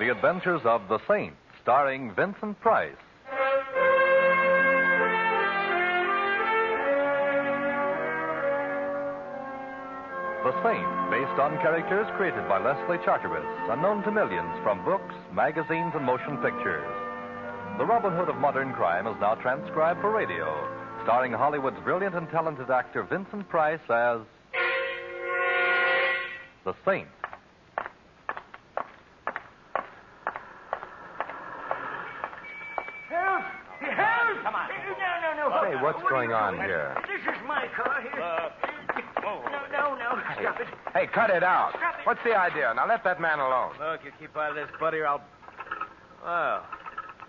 The Adventures of the Saint, starring Vincent Price. The Saint, based on characters created by Leslie Charteris, unknown to millions from books, magazines, and motion pictures. The Robin Hood of modern crime is now transcribed for radio, starring Hollywood's brilliant and talented actor Vincent Price as The Saint. Help! Help! Come on. No. Hey, what's going on here? This is my car here. No. Stop it. Hey, cut it out. Stop it. What's the idea? Now let that man alone. Look, you keep out of this, buddy, or I'll... Well,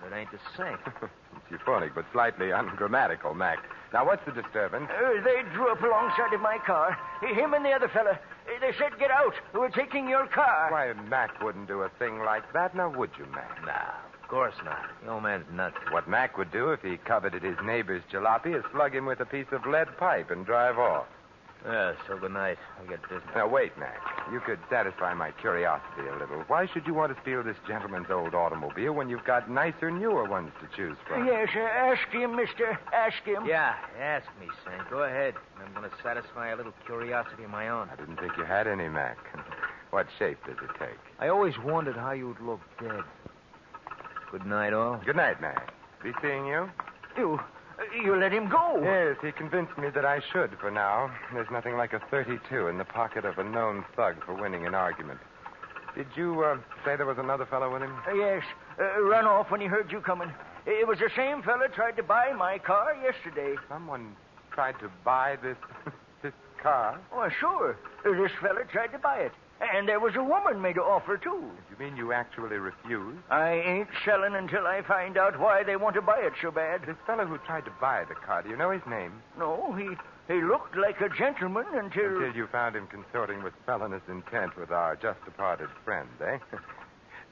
it ain't the same. It's euphonic, but slightly ungrammatical, Mac. Now, what's the disturbance? They drew up alongside of my car. Him and the other fella. They said, get out. We're taking your car. Why, Mac wouldn't do a thing like that, now would you, Mac? Nah, of course not. The old man's nuts. What Mac would do if he coveted his neighbor's jalopy is slug him with a piece of lead pipe and drive off. Yeah, so good night. I got business. Now, wait, Mac. You could satisfy my curiosity a little. Why should you want to steal this gentleman's old automobile when you've got nicer, newer ones to choose from? Yes, ask him, mister. Ask him. Yeah, ask me, Saint. Go ahead. I'm going to satisfy a little curiosity of my own. I didn't think you had any, Mac. What shape does it take? I always wondered how you'd look dead. Good night, all. Good night, Mac. Be seeing you? You let him go. Yes, he convinced me that I should for now. There's nothing like a 32 in the pocket of a known thug for winning an argument. Did you say there was another fellow with him? Yes. Run off when he heard you coming. It was the same fella tried to buy my car yesterday. Someone tried to buy this car? Oh, sure. This fella tried to buy it. And there was a woman made an offer, too. You mean you actually refused? I ain't selling until I find out why they want to buy it so bad. This fellow who tried to buy the car, do you know his name? No, he looked like a gentleman until you found him consorting with felonious intent with our just-departed friend, eh?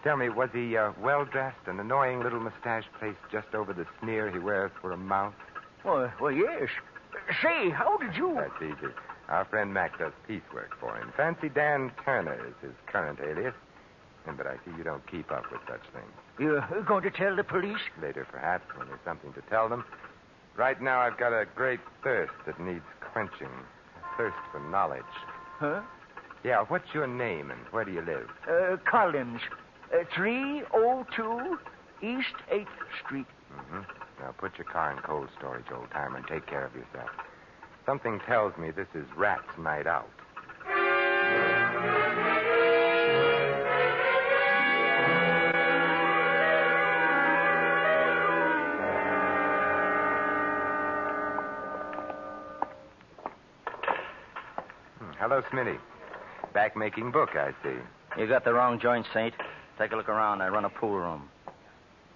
Tell me, was he well-dressed, an annoying little mustache placed just over the sneer he wears for a mouth? Well, yes. Say, how did you... That's easy. Our friend Mac does piecework for him. Fancy Dan Turner is his current alias. But I see you don't keep up with such things. You're going to tell the police? Later, perhaps, when there's something to tell them. Right now, I've got a great thirst that needs quenching. A thirst for knowledge. Huh? Yeah, what's your name and where do you live? Collins. 302 East 8th Street. Mm-hmm. Now, put your car in cold storage, old-timer, and take care of yourself. Something tells me this is Rat's night out. Hello, Smitty. Back making book, I see. You got the wrong joint, Saint. Take a look around. I run a pool room.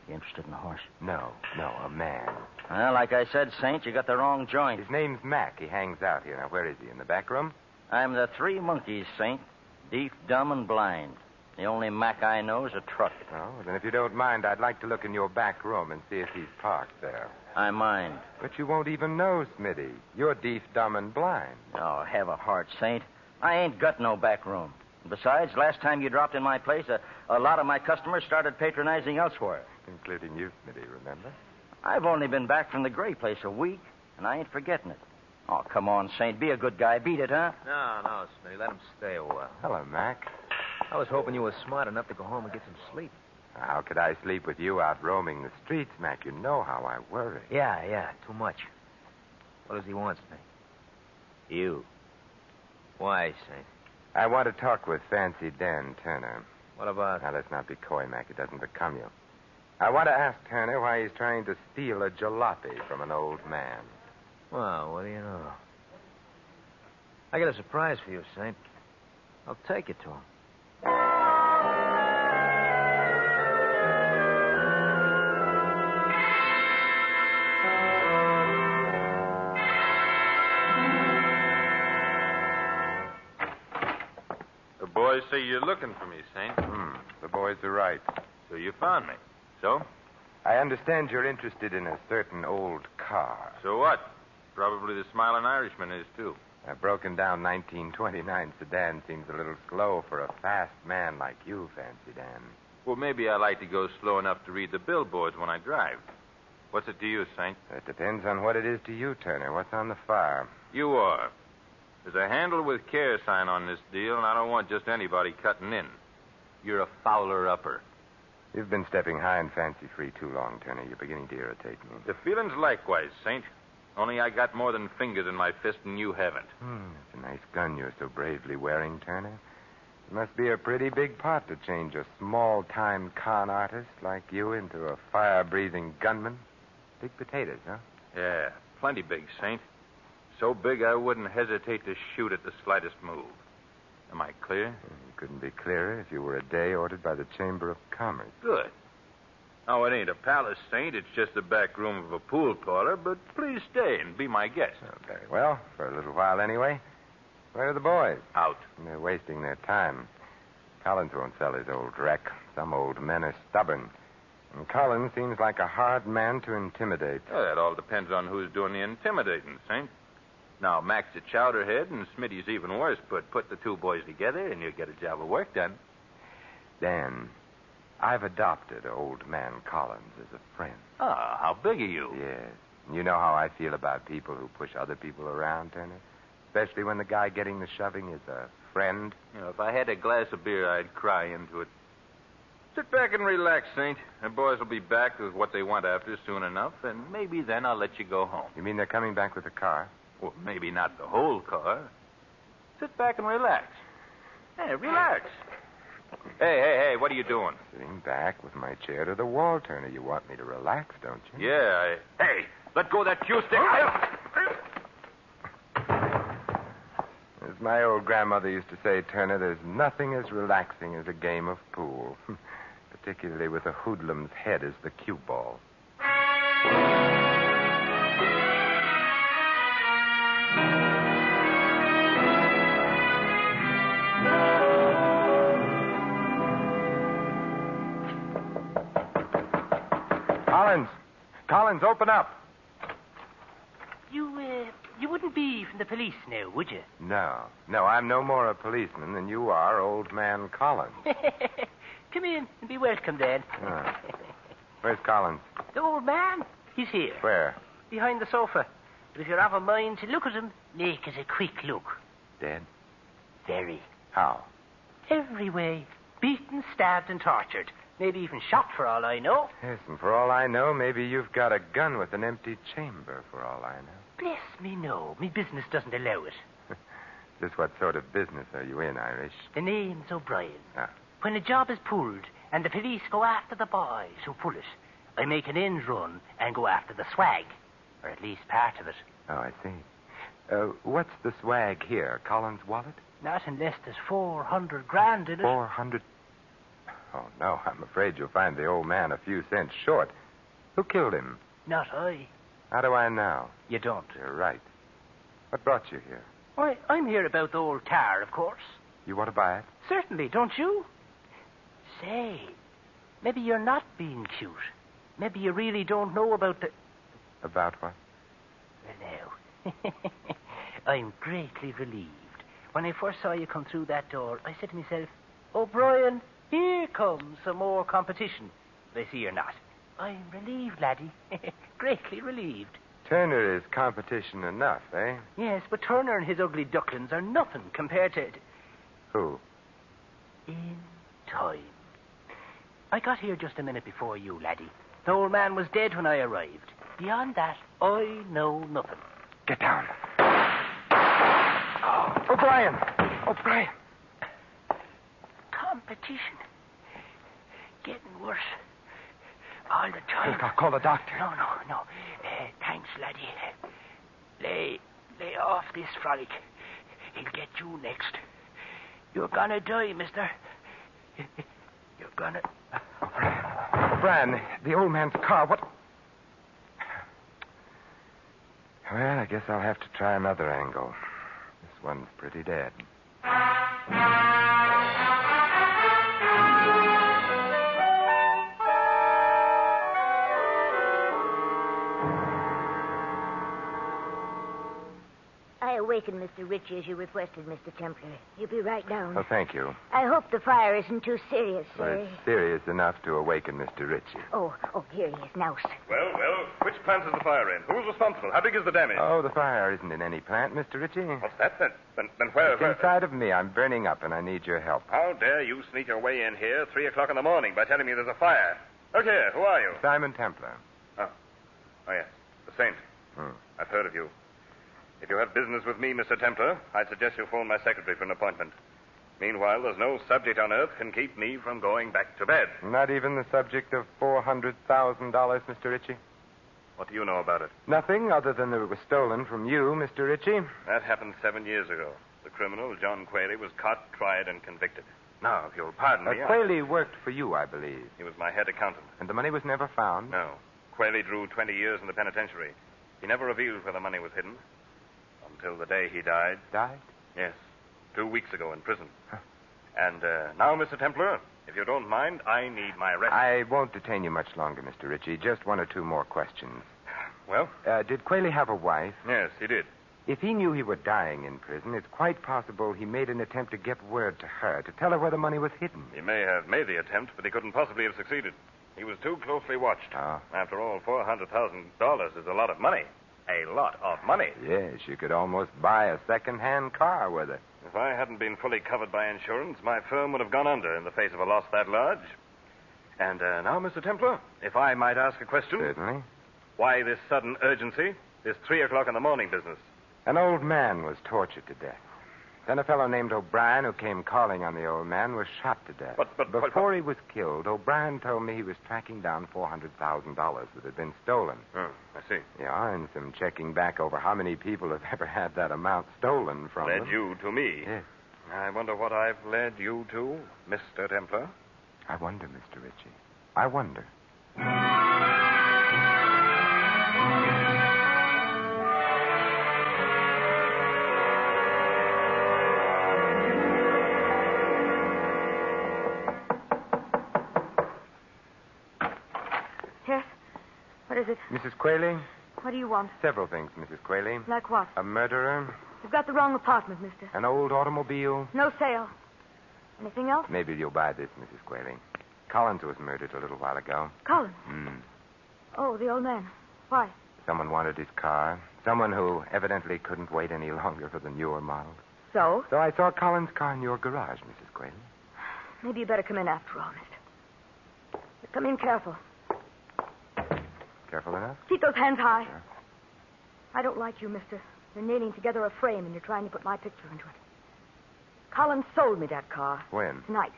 You interested in a horse? No, a man. Well, like I said, Saint, you got the wrong joint. His name's Mac. He hangs out here. Now, where is he? In the back room? I'm the three monkeys, Saint. Deaf, dumb, and blind. The only Mac I know is a truck. Oh, then if you don't mind, I'd like to look in your back room and see if he's parked there. I mind. But you won't even know, Smitty. You're deaf, dumb, and blind. Oh, have a heart, Saint. I ain't got no back room. Besides, last time you dropped in my place, a lot of my customers started patronizing elsewhere. Including you, Smitty, remember? I've only been back from the Gray place a week, and I ain't forgetting it. Oh, come on, Saint. Be a good guy. Beat it, huh? No, Smitty. Let him stay a while. Hello, Mac. I was hoping you were smart enough to go home and get some sleep. How could I sleep with you out roaming the streets, Mac? You know how I worry. Yeah, too much. What does he want, Smitty? You. Why, Saint? I want to talk with Fancy Dan Turner. What about... Now, let's not be coy, Mac. It doesn't become you. I want to ask Turner why he's trying to steal a jalopy from an old man. Well, what do you know? I got a surprise for you, Saint. I'll take it to him. The boys say you're looking for me, Saint. The boys are right. So you found me. So? I understand you're interested in a certain old car. So what? Probably the Smiling Irishman is, too. A broken down 1929 sedan seems a little slow for a fast man like you, Fancy Dan. Well, maybe I like to go slow enough to read the billboards when I drive. What's it to you, Saint? It depends on what it is to you, Turner. What's on the fire? You are. There's a handle with care sign on this deal, and I don't want just anybody cutting in. You're a fowler-upper. You've been stepping high and fancy-free too long, Turner. You're beginning to irritate me. The feeling's likewise, Saint. Only I got more than fingers in my fist and you haven't. It's a nice gun you're so bravely wearing, Turner. It must be a pretty big pot to change a small-time con artist like you into a fire-breathing gunman. Big potatoes, huh? Yeah, plenty big, Saint. So big I wouldn't hesitate to shoot at the slightest move. Am I clear? You couldn't be clearer if you were a day ordered by the Chamber of Commerce. Good. Now, it ain't a palace, Saint. It's just the back room of a pool parlor, but please stay and be my guest. Oh, very well, for a little while anyway. Where are the boys? Out. They're wasting their time. Collins won't sell his old wreck. Some old men are stubborn. And Collins seems like a hard man to intimidate. Well, that all depends on who's doing the intimidating, Saint. Now, Mac's a chowderhead, and Smitty's even worse, but put the two boys together, and you'll get a job of work done. Dan, I've adopted old man Collins as a friend. Ah, how big are you? Yes. You know how I feel about people who push other people around, Turner? Especially when the guy getting the shoving is a friend. You know, if I had a glass of beer, I'd cry into it. Sit back and relax, Saint. The boys will be back with what they want after soon enough, and maybe then I'll let you go home. You mean they're coming back with a car? Well, maybe not the whole car. Sit back and relax. Hey, relax. Hey, what are you doing? Sitting back with my chair to the wall, Turner. You want me to relax, don't you? Yeah, Hey, let go of that cue stick. As my old grandmother used to say, Turner, there's nothing as relaxing as a game of pool. Particularly with a hoodlum's head as the cue ball. Collins, open up. You wouldn't be from the police now, would you? No, I'm no more a policeman than you are, old man Collins. Come in and be welcome, then. Oh. Where's Collins? The old man? He's here. Where? Behind the sofa. But if you're of a mind to look at him, make it a quick look. Dead? Very. How? Every way. Beaten, stabbed, and tortured. Maybe even shot, for all I know. Yes, and for all I know, maybe you've got a gun with an empty chamber, for all I know. Bless me, no. Me business doesn't allow it. Just what sort of business are you in, Irish? The name's O'Brien. Ah. When a job is pulled and the police go after the boys who pull it, I make an end run and go after the swag. Or at least part of it. Oh, I see. What's the swag here? Collins' wallet? Not unless there's 400 grand in it. 400? Oh, no, I'm afraid you'll find the old man a few cents short. Who killed him? Not I. How do I know? You don't. You're right. What brought you here? Why, I'm here about the old car, of course. You want to buy it? Certainly, don't you? Say, maybe you're not being cute. Maybe you really don't know about the... About what? Well, now, I'm greatly relieved. When I first saw you come through that door, I said to myself, O'Brien, here comes some more competition. But I see you're not. I'm relieved, laddie. Greatly relieved. Turner is competition enough, eh? Yes, but Turner and his ugly ducklings are nothing compared to... Who? In time. I got here just a minute before you, laddie. The old man was dead when I arrived. Beyond that, I know nothing. Get down. Oh, O'Brien! O'Brien! Competition. Getting worse. All the time. I'll call the doctor. No. Thanks, laddie. Lay off this frolic. He'll get you next. You're gonna die, mister. You're gonna... O'Brien, the old man's car, what... Well, I guess I'll have to try another angle. This one's pretty dead. I wait awaken Mr. Richie as you requested, Mr. Templar. He'll be right down. Oh, thank you. I hope the fire isn't too serious, Well, sir. it's serious enough to awaken Mr. Richie. Oh, here he is now, sir. Well, which plant is the fire in? Who's responsible? How big is the damage? Oh, the fire isn't in any plant, Mr. Richie. What's that? Then where? It's inside of me. I'm burning up, and I need your help. How dare you sneak your way in here 3 o'clock in the morning by telling me there's a fire? Look here, who are you? Simon Templar. Oh, yes, the Saint. I've heard of you. If you have business with me, Mr. Templar, I'd suggest you phone my secretary for an appointment. Meanwhile, there's no subject on earth can keep me from going back to bed. Not even the subject of $400,000, Mr. Richie? What do you know about it? Nothing other than that it was stolen from you, Mr. Richie. That happened 7 years ago. The criminal, John Qualey, was caught, tried, and convicted. Now, if you'll pardon me... Qualey worked for you, I believe. He was my head accountant. And the money was never found? No. Qualey drew 20 years in the penitentiary. He never revealed where the money was hidden. Until the day he died. Died? Yes. 2 weeks ago in prison. Huh. And now, Mr. Templar, if you don't mind, I need my rest. I won't detain you much longer, Mr. Richie. Just 1 or 2 more questions. Well? Did Qualey have a wife? Yes, he did. If he knew he were dying in prison, it's quite possible he made an attempt to get word to her, to tell her where the money was hidden. He may have made the attempt, but he couldn't possibly have succeeded. He was too closely watched. Oh. After all, $400,000 is a lot of money. A lot of money. Yes, you could almost buy a second-hand car with it. If I hadn't been fully covered by insurance, my firm would have gone under in the face of a loss that large. And now, Mr. Templar, if I might ask a question. Certainly. Why this sudden urgency, this 3 o'clock in the morning business? An old man was tortured to death. Then a fellow named O'Brien, who came calling on the old man, was shot to death. But before he was killed, O'Brien told me he was tracking down $400,000 that had been stolen. Oh, I see. Yeah, and some checking back over how many people have ever had that amount stolen from them. Led you to me. Yes. I wonder what I've led you to, Mr. Templar. I wonder, Mr. Richie. I wonder. What is it? Mrs. Qualey? What do you want? Several things, Mrs. Qualey. Like what? A murderer. You've got the wrong apartment, mister. An old automobile. No sale. Anything else? Maybe you'll buy this, Mrs. Qualey. Collins was murdered a little while ago. Collins? Oh, the old man. Why? Someone wanted his car. Someone who evidently couldn't wait any longer for the newer model. So? So I saw Collins' car in your garage, Mrs. Qualey. Maybe you better come in after all, mister. But come in careful. Careful enough? Keep those hands high. Sure. I don't like you, mister. You're nailing together a frame and you're trying to put my picture into it. Collins sold me that car. When? Tonight.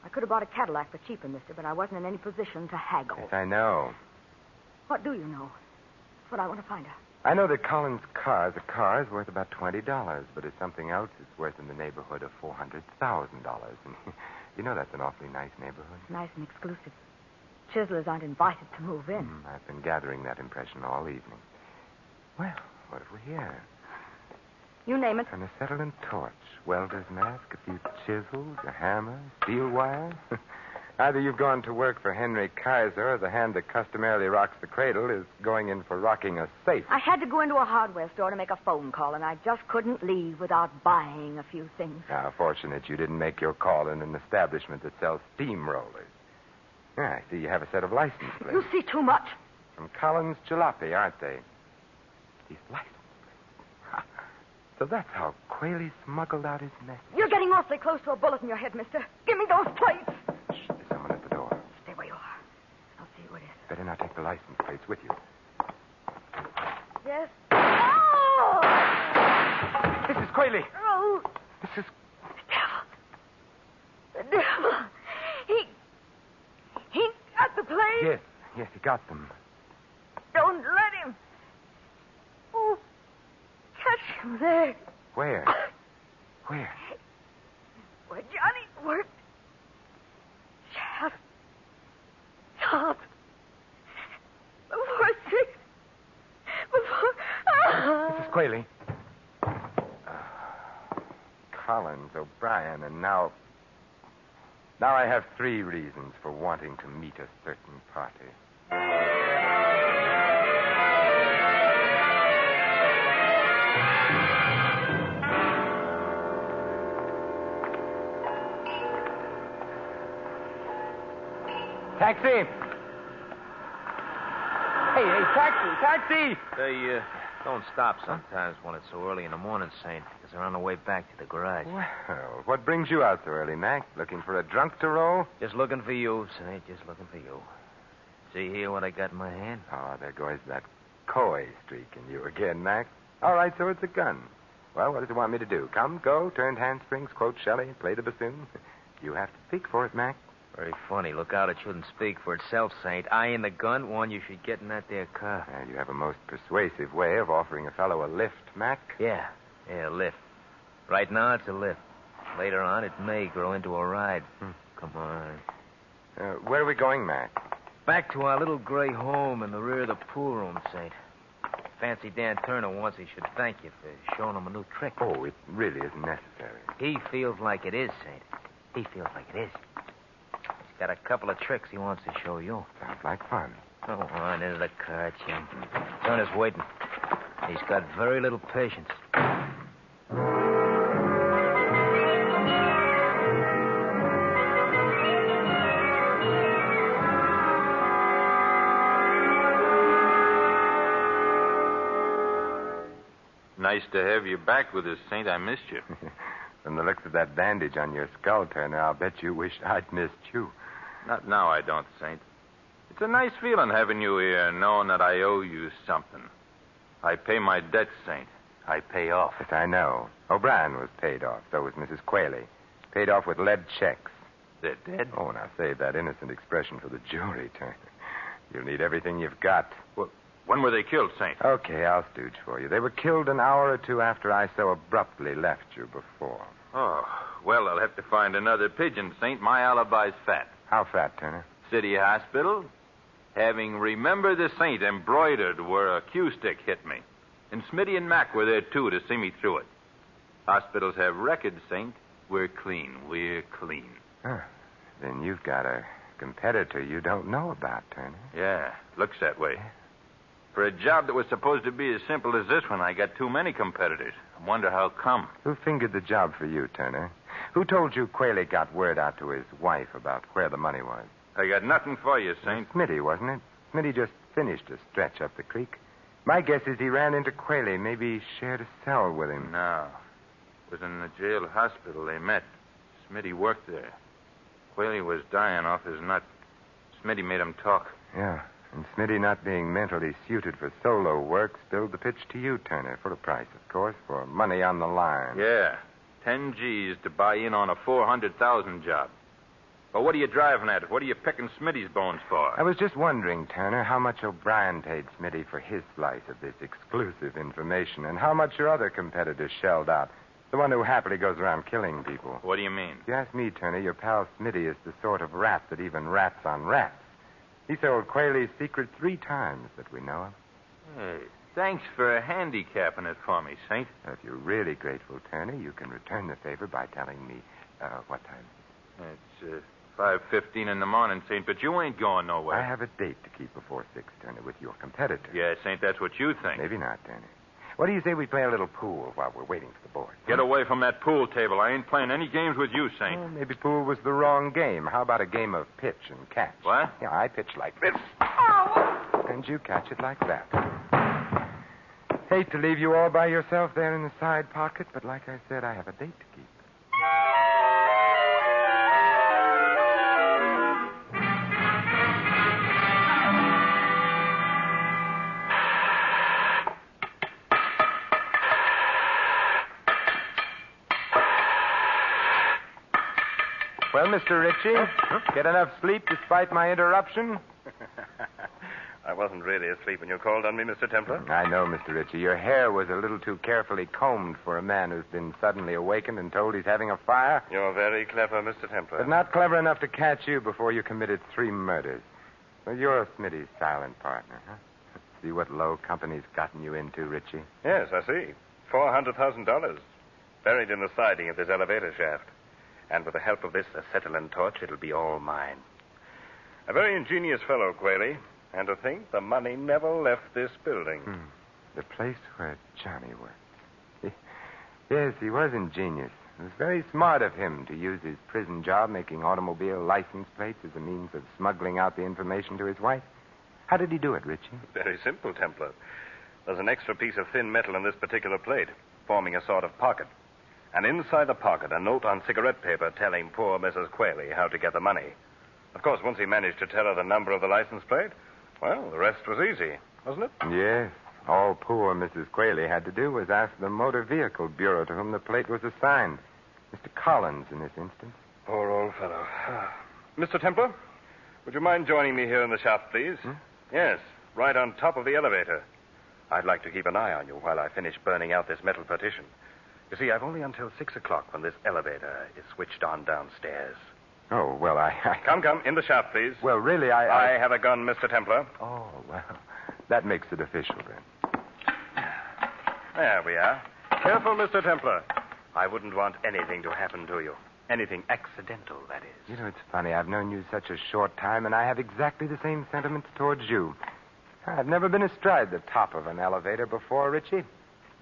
I could have bought a Cadillac for cheaper, mister, but I wasn't in any position to haggle. Yes, I know. What do you know? That's what I want to find out. I know that Collins' car is worth about $20, but if something else is worth in the neighborhood of $400,000. And you know that's an awfully nice neighborhood. Nice and exclusive. Chiselers aren't invited to move in. I've been gathering that impression all evening. Well, what have we here? You name it. An acetylene torch, welder's mask, a few chisels, a hammer, steel wire. Either you've gone to work for Henry Kaiser, or the hand that customarily rocks the cradle is going in for rocking a safe. I had to go into a hardware store to make a phone call, and I just couldn't leave without buying a few things. How fortunate you didn't make your call in an establishment that sells steamrollers. Yeah, I see you have a set of license plates. You see too much. From Collins Jalopy, aren't they? These license plates. So that's how Qualey smuggled out his message. You're getting awfully close to a bullet in your head, mister. Give me those plates. Shh, there's someone at the door. Stay where you are. I'll see who it is. Better not take the license plates with you. Yes? Oh! Mrs. Qualey! Oh! Mrs. The devil. He got the plates. Yes, he got them. Don't let him. Oh, catch him there. Where? Where? Where Johnny worked. Shot. Before 6. Mrs. Qualey. Collins, O'Brien, and now I have 3 reasons for wanting to meet a certain party. Taxi! Hey, taxi! They don't stop sometimes when it's so early in the morning, Saint, because they're on the way back to the garage. Well, what brings you out so early, Mac? Looking for a drunk to roll? Just looking for you, Saint, just looking for you. See here what I got in my hand? Oh, there goes that coy streak in you again, Mac. All right, so it's a gun. Well, what does it want me to do? Come, go, turned handsprings, quote Shelley, play the bassoon? You have to speak for it, Mac. Very funny. Look out, it shouldn't speak for itself, Saint. I and the gun warn you should get in that there car. And you have a most persuasive way of offering a fellow a lift, Mac. Yeah, a lift. Right now, it's a lift. Later on, it may grow into a ride. Come on. Where are we going, Mac? Back to our little gray home in the rear of the pool room, Saint. Fancy Dan Turner wants he should thank you for showing him a new trick. Oh, it really isn't necessary. He feels like it is, Saint. He feels like it is. He's got a couple of tricks he wants to show you. Sounds like fun. Go on into the car, Jim. Turner's waiting. He's got very little patience. Nice to have you back with us, Saint. I missed you. From the looks of that bandage on your skull, Turner, I'll bet you wish I'd missed you. Not now, I don't, Saint. It's a nice feeling having you here, knowing that I owe you something. I pay my debts, Saint. I pay off. Yes, I know. O'Brien was paid off. So was Mrs. Qualey. Paid off with lead checks. They're dead? Oh, now save that innocent expression for the jury, Turner. You'll need everything you've got. Well, when were they killed, Saint? Okay, I'll stooge for you. They were killed an hour or two after I so abruptly left you before. Oh, well, I'll have to find another pigeon, Saint. My alibi's fat. How fat, Turner? City hospital. Having Remember the Saint embroidered where a cue stick hit me. And Smitty and Mac were there, too, to see me through it. Hospitals have records, Saint. We're clean. We're clean. Huh. Then you've got a competitor you don't know about, Turner. Yeah, looks that way. For a job that was supposed to be as simple as this one, I got too many competitors. I wonder how come. Who fingered the job for you, Turner? Who told you Qualey got word out to his wife about where the money was? I got nothing for you, Saint. Smitty, wasn't it? Smitty just finished a stretch up the creek. My guess is he ran into Qualey, maybe shared a cell with him. No. It was in the jail hospital they met. Smitty worked there. Qualey was dying off his nut. Smitty made him talk. Yeah. And Smitty, not being mentally suited for solo work, spilled the pitch to you, Turner, for a price, of course, for money on the line. Yeah, 10 G's to buy in on a 400,000 job. Well, what are you driving at? What are you picking Smitty's bones for? I was just wondering, Turner, how much O'Brien paid Smitty for his slice of this exclusive information, and how much your other competitors shelled out. The one who happily goes around killing people. What do you mean? If you ask me, Turner, your pal Smitty is the sort of rat that even rats on rats. He sold Qualey's secret 3 times that we know of. Hey, thanks for handicapping it for me, Saint. If you're really grateful, Turner, you can return the favor by telling me what time. It's 5:15 in the morning, Saint, but you ain't going nowhere. I have a date to keep before 6, Turner, with your competitor. Yeah, Saint, that's what you think. Maybe not, Turner. What do you say we play a little pool while we're waiting for the board? Get away from that pool table. I ain't playing any games with you, Saint. Well, maybe pool was the wrong game. How about a game of pitch and catch? What? Yeah, I pitch like this. Oh! And you catch it like that. Hate to leave you all by yourself there in the side pocket, but like I said, I have a date to keep. Well, Mr. Richie, get enough sleep despite my interruption? I wasn't really asleep when you called on me, Mr. Templar. I know, Mr. Richie. Your hair was a little too carefully combed for a man who's been suddenly awakened and told he's having a fire. You're very clever, Mr. Templar. But not clever enough to catch you before you committed 3 murders. Well, you're Smitty's silent partner, huh? See what low company's gotten you into, Richie? Yes, I see. $400,000. Buried in the siding of this elevator shaft. And with the help of this acetylene torch, it'll be all mine. A very ingenious fellow, Qualey. And to think the money never left this building. The place where Johnny worked. Yes, he was ingenious. It was very smart of him to use his prison job making automobile license plates as a means of smuggling out the information to his wife. How did he do it, Richie? Very simple, Templar. There's an extra piece of thin metal in this particular plate, forming a sort of pocket. And inside the pocket, a note on cigarette paper telling poor Mrs. Quayle how to get the money. Of course, once he managed to tell her the number of the license plate, well, the rest was easy, wasn't it? Yes. All poor Mrs. Quayle had to do was ask the Motor Vehicle Bureau to whom the plate was assigned. Mr. Collins, in this instance. Poor old fellow. Mr. Templar, would you mind joining me here in the shop, please? Yes, right on top of the elevator. I'd like to keep an eye on you while I finish burning out this metal partition. You see, I've only until 6 o'clock when this elevator is switched on downstairs. Oh, well, I... Come, in the shop, please. Well, really, I have a gun, Mr. Templar. Oh, well, that makes it official, then. There we are. Careful, Mr. Templar. I wouldn't want anything to happen to you. Anything accidental, that is. You know, it's funny. I've known you such a short time, and I have exactly the same sentiments towards you. I've never been astride the top of an elevator before, Richie.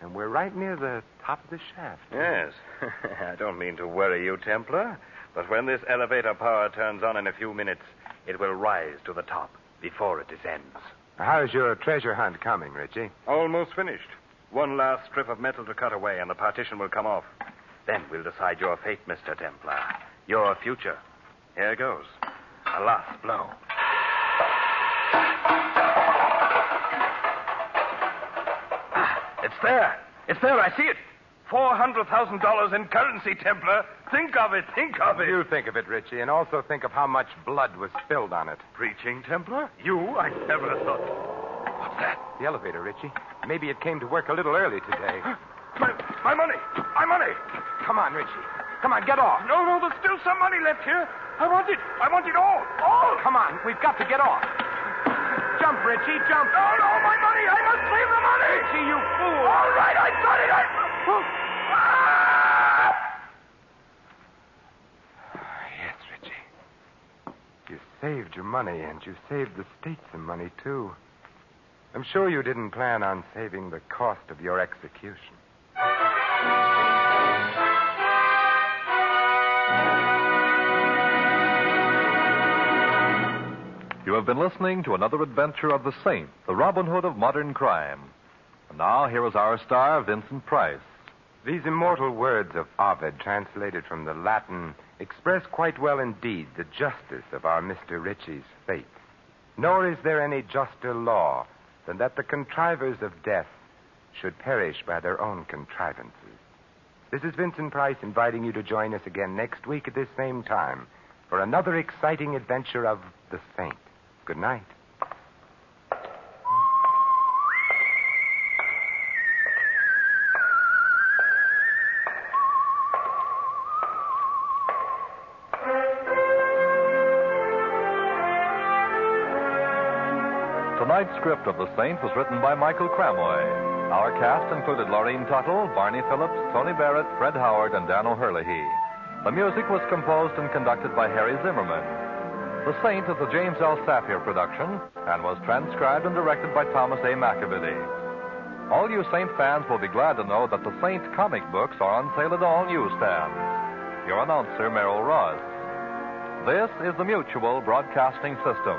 And we're right near the top of the shaft. Yes. I don't mean to worry you, Templar, but when this elevator power turns on in a few minutes, it will rise to the top before it descends. How's your treasure hunt coming, Richie? Almost finished. One last strip of metal to cut away, and the partition will come off. Then we'll decide your fate, Mr. Templar. Your future. Here goes. A last blow. It's there. It's there. I see it. $400,000 in currency, Templar. Think of it. Think of it. You think of it, Richie, and also think of how much blood was spilled on it. Preaching, Templar? You? I never thought. What's that? The elevator, Richie. Maybe it came to work a little early today. My money. My money. Come on, Richie. Come on, get off. No, there's still some money left here. I want it. I want it all. All. Come on, we've got to get off. Jump, Richie, jump. No, my money. I must save the money. Richie, you fool. All right, I got it. Yes, Richie. You saved your money, and you saved the state some money, too. I'm sure you didn't plan on saving the cost of your execution. You have been listening to another adventure of the Saint, the Robin Hood of modern crime. And now, here is our star, Vincent Price. These immortal words of Ovid, translated from the Latin, express quite well indeed the justice of our Mr. Richie's fate. Nor is there any juster law than that the contrivers of death should perish by their own contrivances. This is Vincent Price inviting you to join us again next week at this same time for another exciting adventure of the Saint. Good night. Tonight's script of The Saint was written by Michael Cramoy. Our cast included Laureen Tuttle, Barney Phillips, Tony Barrett, Fred Howard, and Dan O'Herlihy. The music was composed and conducted by Harry Zimmerman. The Saint is a James L. Safier production and was transcribed and directed by Thomas A. McAvity. All you Saint fans will be glad to know that the Saint comic books are on sale at all newsstands. Your announcer, Merrill Ross. This is the Mutual Broadcasting System.